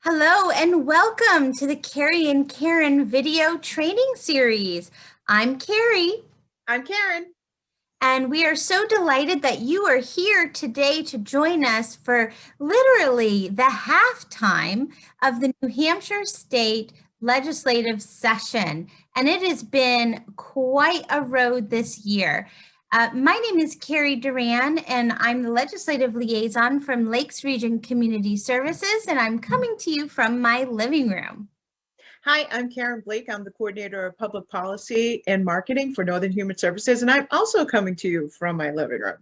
Hello and welcome to the Carrie and Karen video training series. I'm Carrie, I'm Karen. and we are so delighted that you are here today to join us for literally the halftime of the New Hampshire State Legislative Session. And it has been quite a road this year. My name is Carrie Duran, and I'm the Legislative Liaison from Lakes Region Community Services, and I'm coming to you from my living room. Hi, I'm Karen Blake. I'm the Coordinator of Public Policy and Marketing for Northern Human Services, and I'm also coming to you from my living room.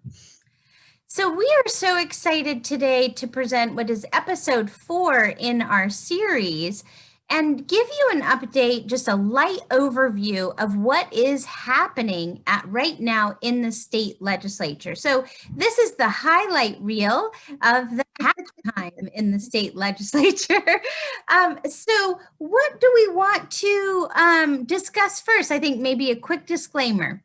So we are so excited today to present what is episode 4 in our series and give you an update, just a light overview of what is happening right now in the state legislature. So this is the highlight reel of the halftime in the state legislature. So what do we want to discuss first? I think maybe a quick disclaimer.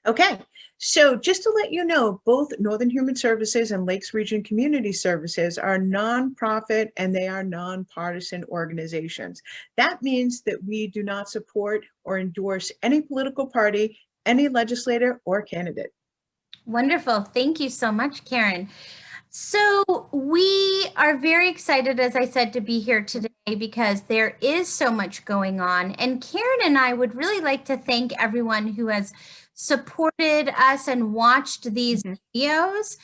Okay, so just to let you know, both Northern Human Services and Lakes Region Community Services are nonprofit and they are nonpartisan organizations. That means that we do not support or endorse any political party, any legislator or candidate. Wonderful. Thank you so much, Karen. So we are very excited, as I said, to be here today because there is so much going on. And Karen and I would really like to thank everyone who has supported us and watched these videos.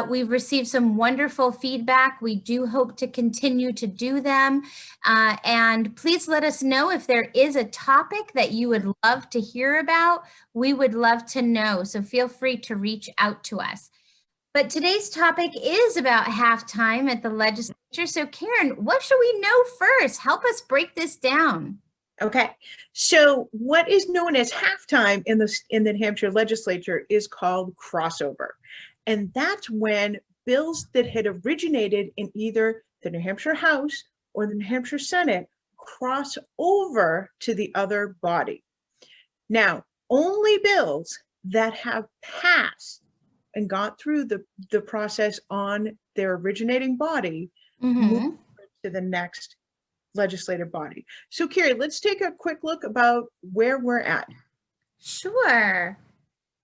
We've received some wonderful feedback. We do hope to continue to do them. And please let us know if there is a topic that you would love to hear about. We would love to know. So feel free to reach out to us. But today's topic is about halftime at the legislature. So Karen, what should we know first? Help us break this down. Okay, so what is known as halftime in the New Hampshire legislature is called crossover. And that's when bills that had originated in either the New Hampshire House or the New Hampshire Senate cross over to the other body. Now, only bills that have passed and got through the process on their originating body move to the next legislative body. So Carrie, let's take a quick look about where we're at. Sure.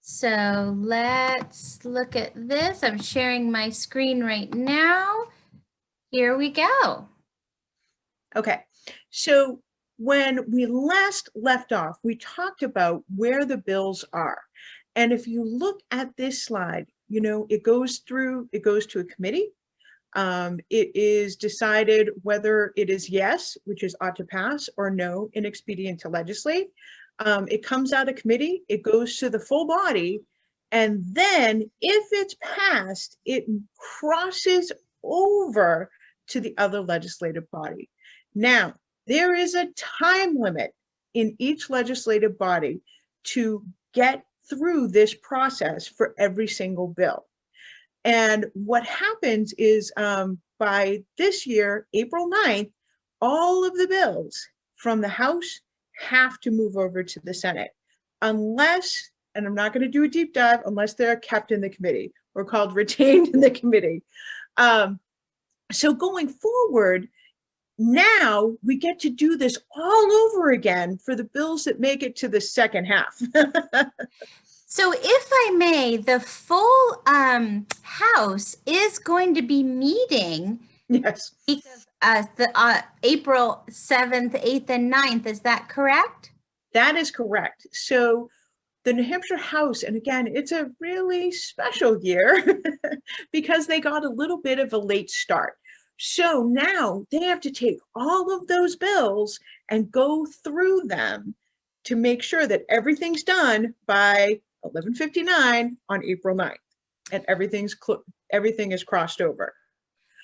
So let's look at this. I'm sharing my screen right now. Here we go. Okay, so when we last left off, we talked about where the bills are. And if you look at this slide, you know, it goes to a committee. It is decided whether it is yes, which is ought to pass, or no, inexpedient to legislate. It comes out of committee, it goes to the full body, and then if it's passed, it crosses over to the other legislative body. Now, there is a time limit in each legislative body to get through this process for every single bill. And what happens is by this year, April 9th, all of the bills from the House have to move over to the Senate, unless, and I'm not going to do a deep dive, unless they're kept in the committee or called retained in the committee. So going forward, now we get to do this all over again for the bills that make it to the second half. So if I may, the full House is going to be meeting Yes. the April 7th, 8th, and 9th. Is that correct? That is correct. So the New Hampshire House, and again, it's a really special year because they got a little bit of a late start. So now they have to take all of those bills and go through them to make sure that everything's done by 11:59 on April 9th, and everything is crossed over.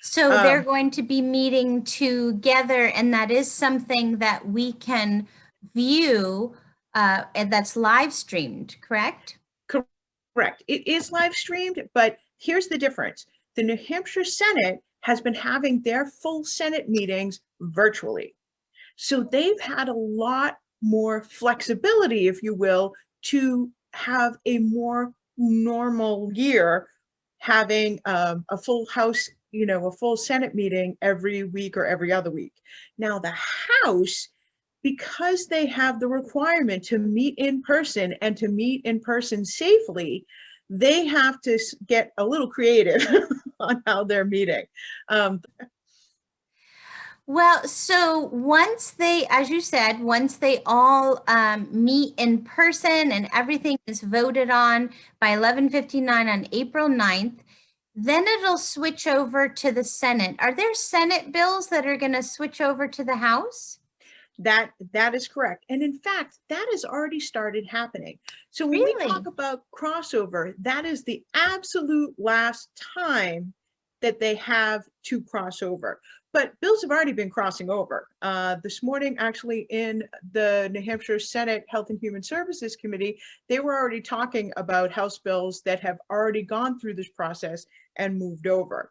So they're going to be meeting together, and that is something that we can view, and that's live streamed, correct? Correct. It is live streamed, but here's the difference. The New Hampshire Senate has been having their full Senate meetings virtually. So they've had a lot more flexibility, if you will, to have a more normal year, having a full House a full Senate meeting every week or every other week. Now the House, because they have the requirement to meet in person and to meet in person safely, they have to get a little creative on how they're meeting. Well, so once they, as you said, once they all meet in person and everything is voted on by 11:59 on April 9th, then it'll switch over to the Senate. Are there Senate bills that are going to switch over to the House? That is correct. And in fact, that has already started happening. So when we Really? talk about crossover, that is the absolute last time that they have to cross over. But bills have already been crossing over. This morning, actually, in the New Hampshire Senate Health and Human Services Committee, they were already talking about House bills that have already gone through this process and moved over.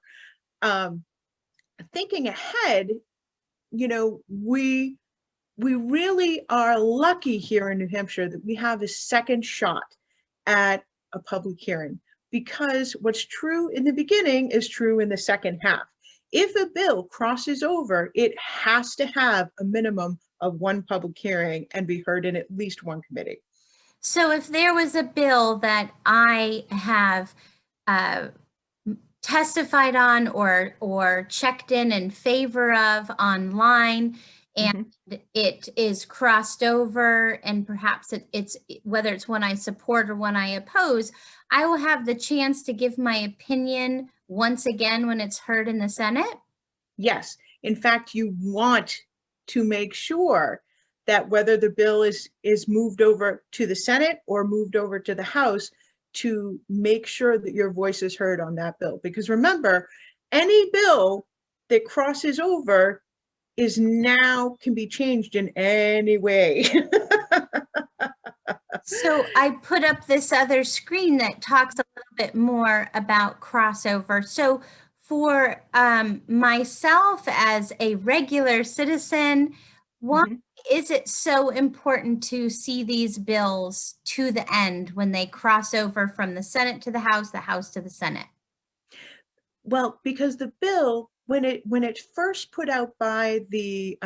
Thinking ahead, we really are lucky here in New Hampshire that we have a second shot at a public hearing, because what's true in the beginning is true in the second half. If a bill crosses over, it has to have a minimum of one public hearing and be heard in at least one committee. So if there was a bill that I have testified on or checked in favor of online, and it is crossed over, and perhaps it's whether it's one I support or one I oppose, I will have the chance to give my opinion once again when it's heard in the Senate? Yes. In fact, you want to make sure that whether the bill is moved over to the Senate or moved over to the House, to make sure that your voice is heard on that bill. Because remember, any bill that crosses over is now can be changed in any way. So I put up this other screen that talks a little bit more about crossover. So for myself as a regular citizen, why is it so important to see these bills to the end when they cross over from the Senate to the House to the Senate? Well, because the bill, when it first put out by the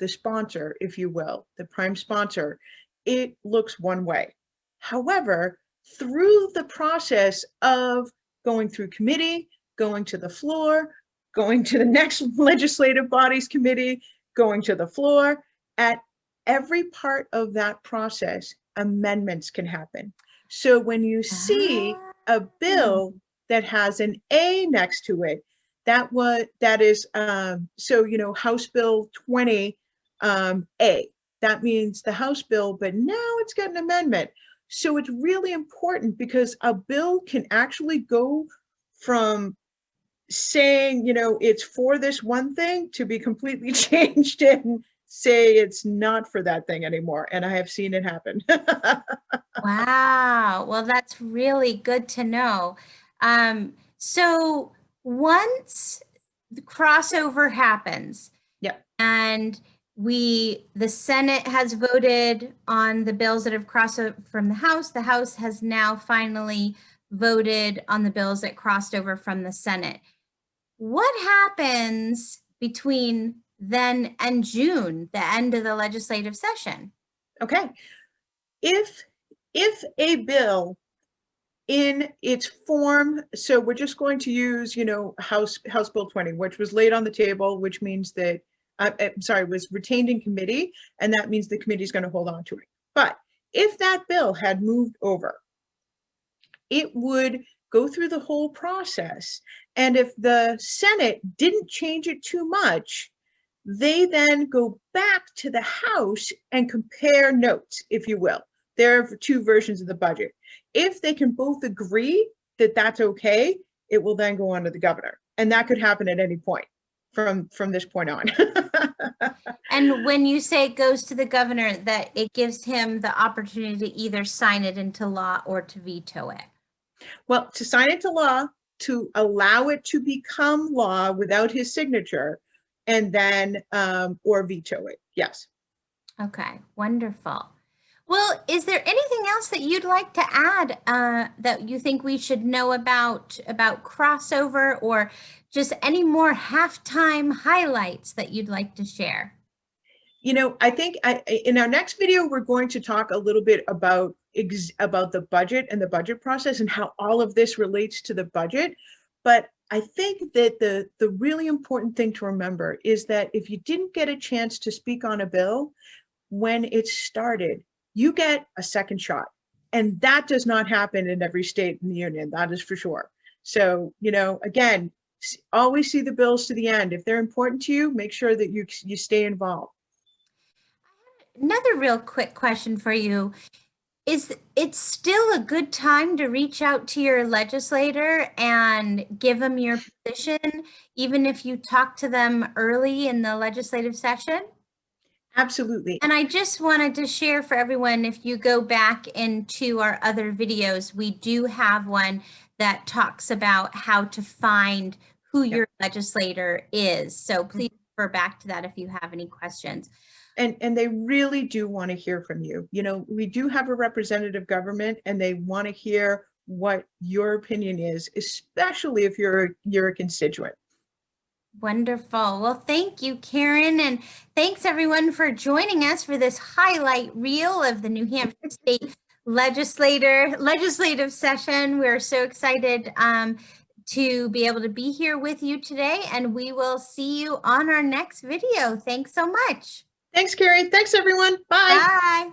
sponsor, if you will, the prime sponsor, it looks one way. However, through the process of going through committee, going to the floor, going to the next legislative body's committee, going to the floor, at every part of that process, amendments can happen. So when you see a bill that has an A next to it, that is so House Bill 20 A. That means the House bill, but now it's got an amendment. So it's really important, because a bill can actually go from saying, it's for this one thing to be completely changed and say it's not for that thing anymore. And I have seen it happen. Wow. Well, that's really good to know. So once the crossover happens, yeah, and the Senate has voted on the bills that have crossed over from the House has now finally voted on the bills that crossed over from the Senate. What happens between then and June, the end of the legislative session? Okay. If a bill in its form, so we're just going to use, House Bill 20, which was laid on the table, which means that, was retained in committee, and that means the committee is going to hold on to it. But if that bill had moved over, it would go through the whole process. And if the Senate didn't change it too much, they then go back to the House and compare notes, if you will. There are two versions of the budget. If they can both agree that that's okay, it will then go on to the governor. And that could happen at any point from this point on. And when you say it goes to the governor, that it gives him the opportunity to either sign it into law or to veto it? Well, to sign it to law, to allow it to become law without his signature, and then or veto it. Yes. Okay, wonderful. Well, is there anything else that you'd like to add that you think we should know about crossover, or just any more halftime highlights that you'd like to share? I think in our next video, we're going to talk a little bit about the budget and the budget process and how all of this relates to the budget. But I think that the really important thing to remember is that if you didn't get a chance to speak on a bill when it started, you get a second shot. And that does not happen in every state in the union, that is for sure. So, again, always see the bills to the end. If they're important to you, make sure that you stay involved. Another real quick question for you. Is it still a good time to reach out to your legislator and give them your position, even if you talk to them early in the legislative session? Absolutely. And I just wanted to share for everyone, if you go back into our other videos, we do have one that talks about how to find who your legislator is. So please refer back to that if you have any questions. And they really do want to hear from you. We do have a representative government, and they want to hear what your opinion is, especially if you're a constituent. Wonderful. Well, thank you, Karen. And thanks everyone for joining us for this highlight reel of the New Hampshire State legislative session. We're so excited to be able to be here with you today, and we will see you on our next video. Thanks so much. Thanks, Carrie. Thanks, everyone. Bye. Bye.